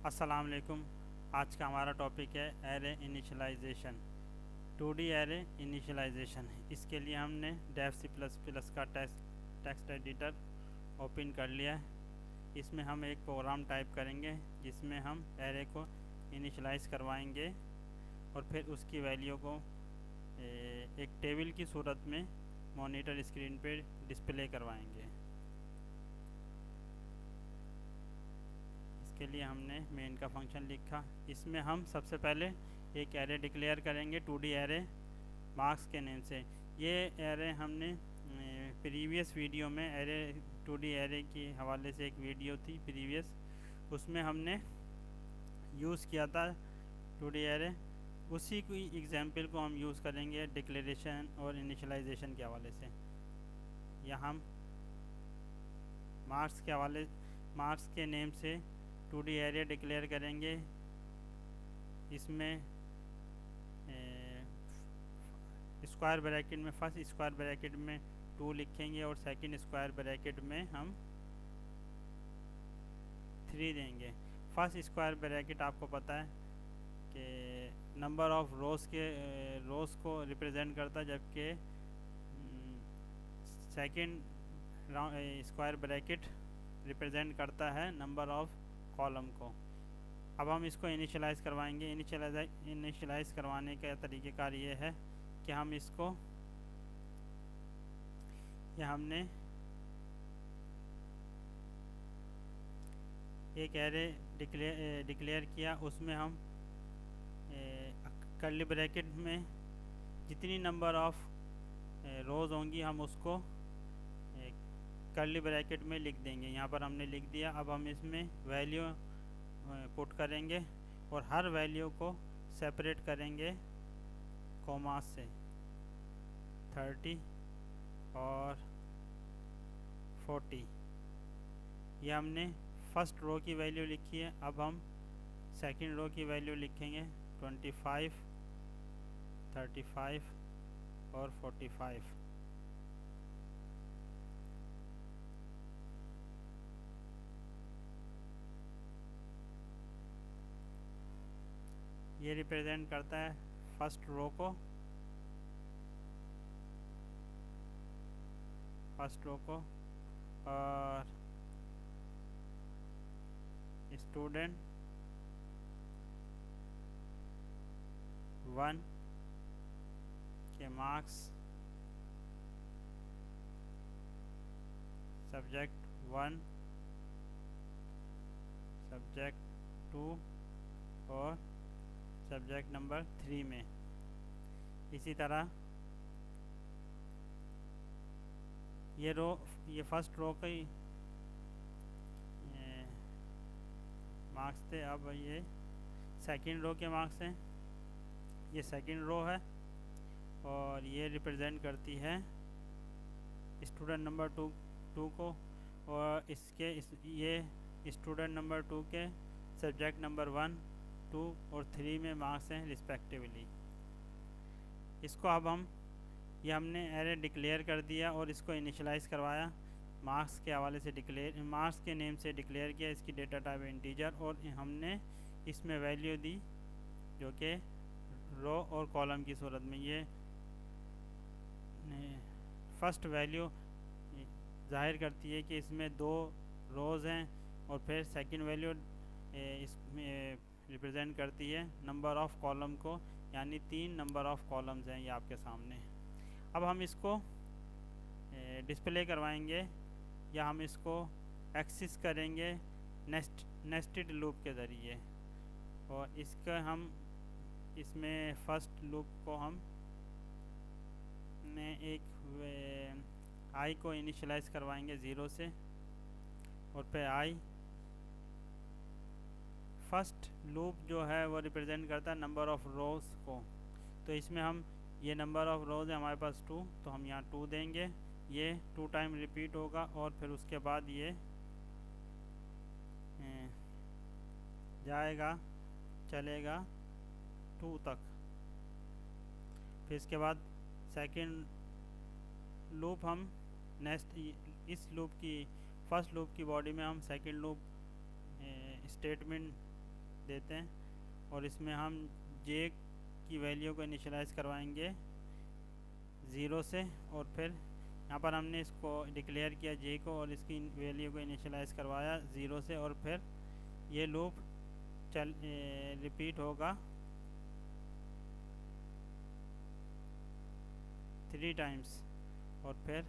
अस्सलाम वालेकुम। आज का हमारा टॉपिक है array initialisation. 2D array initialisation. इसके लिए हमने डेव सी प्लस प्लस का टेक्स्ट एडिटर ओपन कर लिया है। इसमें हम एक प्रोग्राम टाइप करेंगे जिसमें हम एरे को इनिशियलाइज करवाएंगे और फिर उसकी वैल्यू को एक टेबल की सूरत में मॉनिटर स्क्रीन पे डिस्प्ले करवाएंगे। के लिए हमने मेन का फंक्शन लिखा। इसमें हम सबसे पहले एक एरे डिक्लेयर करेंगे 2D एरे मार्क्स के नेम से। ये एरे हमने प्रीवियस वीडियो में एरे 2D एरे के हवाले से एक वीडियो थी प्रीवियस, उसमें हमने यूज़ किया था 2D एरे। उसी की एग्जाम्पल को हम यूज़ करेंगे डिक्लेरेशन और इनिशियलाइजेशन के हवाले से। या हम मार्क्स के नेम से 2D एरे डिक्लेयर करेंगे। इसमें स्क्वायर ब्रैकेट में फर्स्ट स्क्वायर ब्रैकेट में 2 लिखेंगे और सेकंड स्क्वायर ब्रैकेट में हम 3 देंगे। फर्स्ट स्क्वायर ब्रैकेट आपको पता है कि नंबर ऑफ रोज़ को रिप्रेजेंट करता है, जबकि सेकंड स्क्वायर ब्रैकेट रिप्रेजेंट करता है नंबर ऑफ कॉलम को। अब हम इसको इनिशियलाइज़ करवाएंगे। इनिशियलाइज़ करवाने का तरीक़ेकार ये है कि हम इसको हमने एक एरे डिक्लेयर किया। उसमें हम कर्ली ब्रैकेट में जितनी नंबर ऑफ रोज़ होंगी हम उसको कर्ली ब्रैकेट में लिख देंगे। यहाँ पर हमने लिख दिया। अब हम इसमें वैल्यू पुट करेंगे और हर वैल्यू को सेपरेट करेंगे कॉमा से। 30 और 40 ये हमने फर्स्ट रो की वैल्यू लिखी है। अब हम सेकंड रो की वैल्यू लिखेंगे 25, 35 और 45। ये रिप्रेजेंट करता है फर्स्ट रो को। और स्टूडेंट 1 के मार्क्स, सब्जेक्ट 1, सब्जेक्ट 2 और सब्जेक्ट नंबर 3 में। इसी तरह ये फर्स्ट रो के मार्क्स थे। अब ये सेकंड रो के मार्क्स हैं। ये सेकंड रो है और ये रिप्रेजेंट करती है स्टूडेंट नंबर 2 को, और ये स्टूडेंट नंबर 2 के सब्जेक्ट नंबर 1, 2 और 3 में मार्क्स हैं रिस्पेक्टिवली। इसको अब हमने एरे डिक्लेयर कर दिया और इसको इनिशियलाइज़ करवाया। मार्क्स के हवाले से मार्क्स के नेम से डिक्लेयर किया। इसकी डेटा टाइप इंटीजर और हमने इसमें वैल्यू दी जो कि रो और कॉलम की सूरत में। ये फर्स्ट वैल्यू जाहिर करती है कि इसमें 2 रोज़ हैं और फिर सेकंड वैल्यू इसमें रिप्रेजेंट करती है नंबर ऑफ़ कॉलम को, यानी 3 नंबर ऑफ़ कॉलम्स हैं ये आपके सामने। अब हम इसको डिस्प्ले करवाएंगे या हम इसको एक्सेस करेंगे नेस्टेड लूप के ज़रिए। और इसमें फर्स्ट लूप को हम एक आई को इनिशियलाइज़ करवाएंगे 0 से, और फिर आई फर्स्ट लूप जो है वो रिप्रेजेंट करता है नंबर ऑफ़ रोज़ को। तो इसमें हम ये नंबर ऑफ़ रोज़ है हमारे पास 2, तो हम यहाँ 2 देंगे। ये 2 टाइम रिपीट होगा और फिर उसके बाद ये जाएगा चलेगा 2 तक। फिर इसके बाद सेकंड लूप हम इस लूप की फर्स्ट लूप की बॉडी में हम सेकंड लूप स्टेटमेंट देते हैं और इसमें हम जे की वैल्यू को इनिशियलाइज़ करवाएंगे 0 से, और फिर यहाँ पर हमने इसको डिक्लेयर किया जे को और इसकी वैल्यू को इनिशियलाइज़ करवाया 0 से, और फिर ये लूप रिपीट होगा 3 टाइम्स, और फिर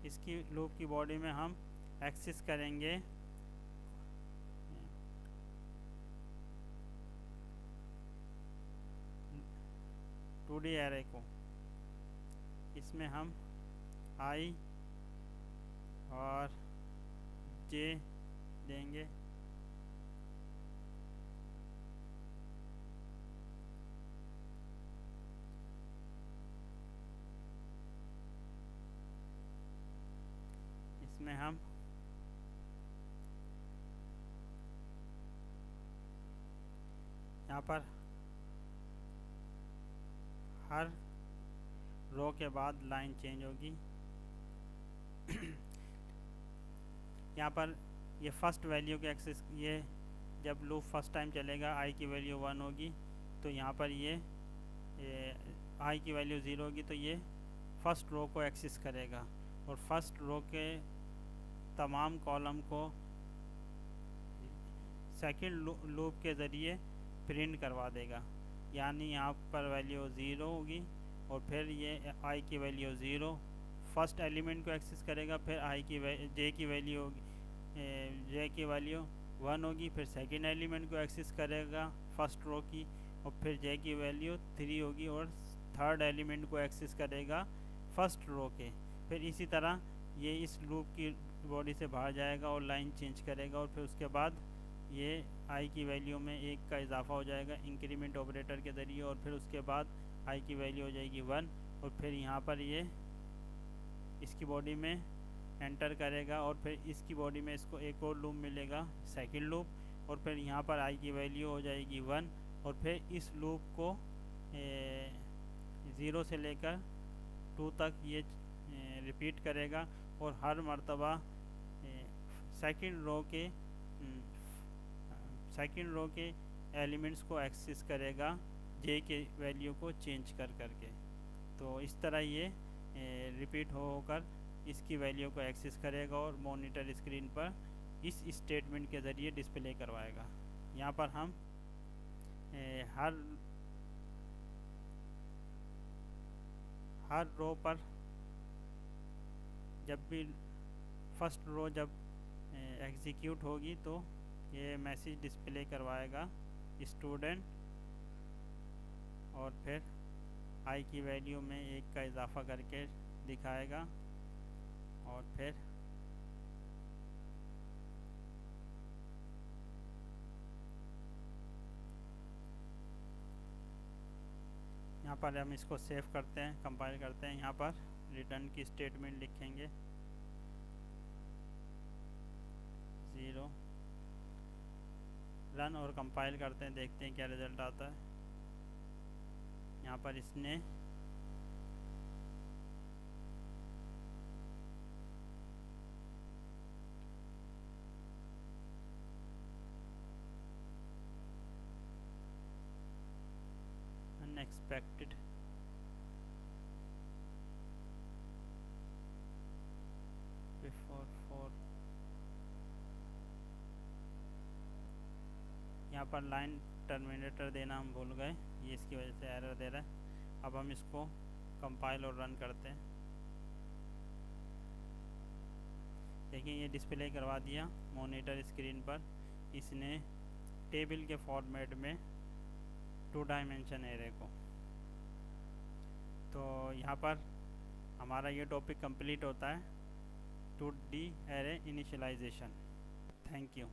इसकी लूप की बॉडी में हम एक्सेस करेंगे 2D एरे को। इसमें हम आई और जे देंगे, इसमें हम यहाँ पर हर रो के बाद लाइन चेंज होगी। यहाँ पर ये फर्स्ट वैल्यू के एक्सेस, ये जब लूप फर्स्ट टाइम चलेगा आई की वैल्यू 1 होगी, तो यहाँ पर ये आई की वैल्यू 0 होगी, तो ये फर्स्ट रो को एक्सेस करेगा और फर्स्ट रो के तमाम कॉलम को सेकंड लूप के ज़रिए प्रिंट करवा देगा। यानी यहाँ पर वैल्यू 0 होगी और फिर ये आई की वैल्यू 0 फर्स्ट एलिमेंट को एक्सेस करेगा, फिर आई की जे की वैल्यू होगी, जे की वैल्यू 1 होगी, फिर सेकंड एलिमेंट को एक्सेस करेगा फर्स्ट रो की, और फिर जे की वैल्यू 3 होगी, और थर्ड एलिमेंट को एक्सेस करेगा फर्स्ट रो के। फिर इसी तरह ये इस लूप की बॉडी से बाहर जाएगा और लाइन चेंज करेगा, और फिर उसके बाद ये आई की वैल्यू में 1 का इजाफा हो जाएगा इंक्रीमेंट ऑपरेटर के ज़रिए, और फिर उसके बाद आई की वैल्यू हो जाएगी 1, और फिर यहाँ पर ये इसकी बॉडी में एंटर करेगा, और फिर इसकी बॉडी में इसको एक और लूप मिलेगा सेकंड लूप, और फिर यहाँ पर आई की वैल्यू हो जाएगी 1, और फिर इस लूप को 0 से लेकर 2 तक ये रिपीट करेगा, और हर मर्तबा सेकंड रो के एलिमेंट्स को एक्सेस करेगा जे के वैल्यू को चेंज कर करके। तो इस तरह ये रिपीट होकर इसकी वैल्यू को एक्सेस करेगा और मॉनिटर स्क्रीन पर इस स्टेटमेंट के ज़रिए डिस्प्ले करवाएगा। यहाँ पर हम हर रो पर जब भी फर्स्ट रो जब एग्जीक्यूट होगी तो ये मैसेज डिस्प्ले करवाएगा स्टूडेंट, और फिर आई की वैल्यू में 1 का इजाफा करके दिखाएगा, और फिर यहाँ पर हम इसको सेव करते हैं, कंपाइल करते हैं। यहाँ पर रिटर्न की स्टेटमेंट लिखेंगे 0, रन और कंपाइल करते हैं, देखते हैं क्या रिज़ल्ट आता है। यहाँ पर इसने अनएक्सपेक्टेड बिफोर 4, यहाँ पर लाइन टर्मिनेटर देना हम भूल गए, ये इसकी वजह से एरर दे रहा है। अब हम इसको कंपाइल और रन करते हैं। देखिए ये डिस्प्ले करवा दिया मॉनिटर स्क्रीन पर इसने टेबल के फॉर्मेट में 2 डायमेंशन एरे को। तो यहाँ पर हमारा ये टॉपिक कंप्लीट होता है 2D array initialisation. Thank you.